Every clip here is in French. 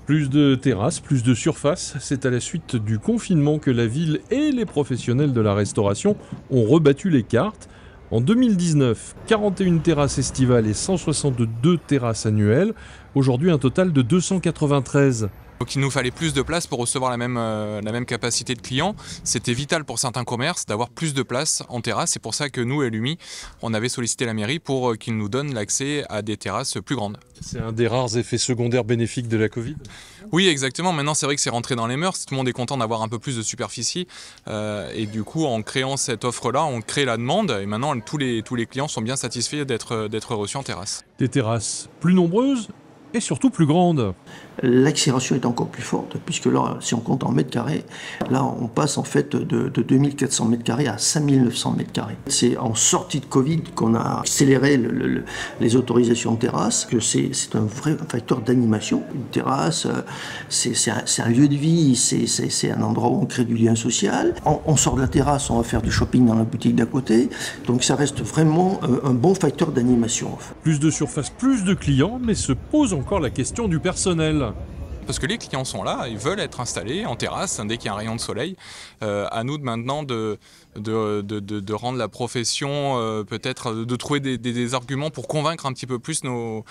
Plus de terrasses, plus de surface, c'est à la suite du confinement que la ville et les professionnels de la restauration ont rebattu les cartes. En 2019, 41 terrasses estivales et 162 terrasses annuelles. Aujourd'hui, un total de 293. Donc il nous fallait plus de place pour recevoir la même capacité de clients. C'était vital pour certains commerces d'avoir plus de place en terrasse. C'est pour ça que nous, LUMI, on avait sollicité la mairie pour qu'ils nous donnent l'accès à des terrasses plus grandes. C'est un des rares effets secondaires bénéfiques de la Covid. Oui, exactement. Maintenant, c'est vrai que c'est rentré dans les mœurs. Tout le monde est content d'avoir un peu plus de superficie. Et du coup, en créant cette offre-là, on crée la demande. Et maintenant, tous les clients sont bien satisfaits d'être reçus en terrasse. Des terrasses plus nombreuses et surtout plus grandes. L'accélération est encore plus forte, puisque là, si on compte en mètres carrés, là, on passe en fait de 2400 mètres carrés à 5900 mètres carrés. C'est en sortie de Covid qu'on a accéléré les autorisations de terrasse, que c'est un vrai facteur d'animation. Une terrasse, c'est un lieu de vie, c'est un endroit où on crée du lien social. On sort de la terrasse, on va faire du shopping dans la boutique d'à côté, donc ça reste vraiment un bon facteur d'animation. Plus de surface, plus de clients, mais se pose encore la question du personnel. Parce que les clients sont là, ils veulent être installés en terrasse dès qu'il y a un rayon de soleil. À nous maintenant de rendre la profession, peut-être de trouver des arguments pour convaincre un petit peu plus nos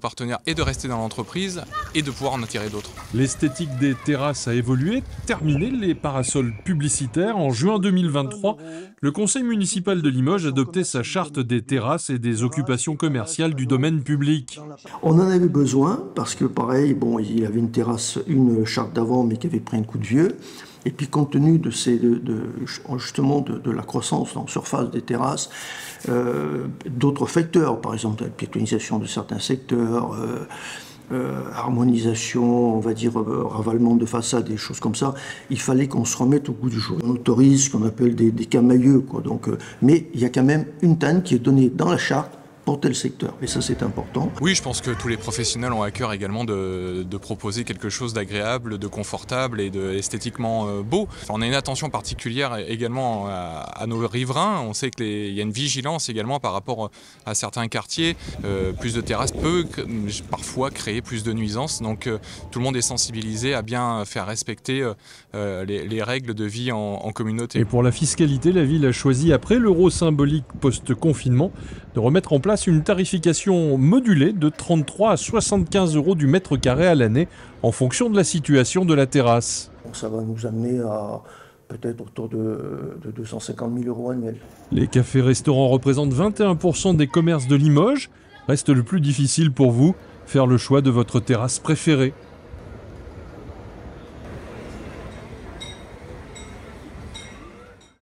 partenaires et de rester dans l'entreprise et de pouvoir en attirer d'autres. L'esthétique des terrasses a évolué. Terminé les parasols publicitaires. En juin 2023, le conseil municipal de Limoges adoptait sa charte des terrasses et des occupations commerciales du domaine public. On en avait besoin parce que pareil, bon, il y avait une charte d'avant mais qui avait pris un coup de vieux. Et puis compte tenu justement de la croissance en surface des terrasses, d'autres facteurs, par exemple la piétonisation de certains secteurs, harmonisation, on va dire ravalement de façade, des choses comme ça, il fallait qu'on se remette au goût du jour. On autorise ce qu'on appelle des camailleux, quoi. Donc, mais il y a quand même une TAN qui est donnée dans la charte pour tel secteur, et ça c'est important. Oui, je pense que tous les professionnels ont à cœur également de proposer quelque chose d'agréable, de confortable et esthétiquement beau. Enfin, on a une attention particulière également à nos riverains. On sait qu'il y a une vigilance également par rapport à certains quartiers. Plus de terrasses peut parfois créer plus de nuisances, donc tout le monde est sensibilisé à bien faire respecter les règles de vie en communauté. Et pour la fiscalité, la ville a choisi, après l'euro symbolique post-confinement, de remettre en place une tarification modulée de 33 à 75 € du mètre carré à l'année en fonction de la situation de la terrasse. Ça va nous amener à peut-être autour de 250 000 € annuels. Les cafés-restaurants représentent 21% des commerces de Limoges. Reste le plus difficile pour vous, faire le choix de votre terrasse préférée.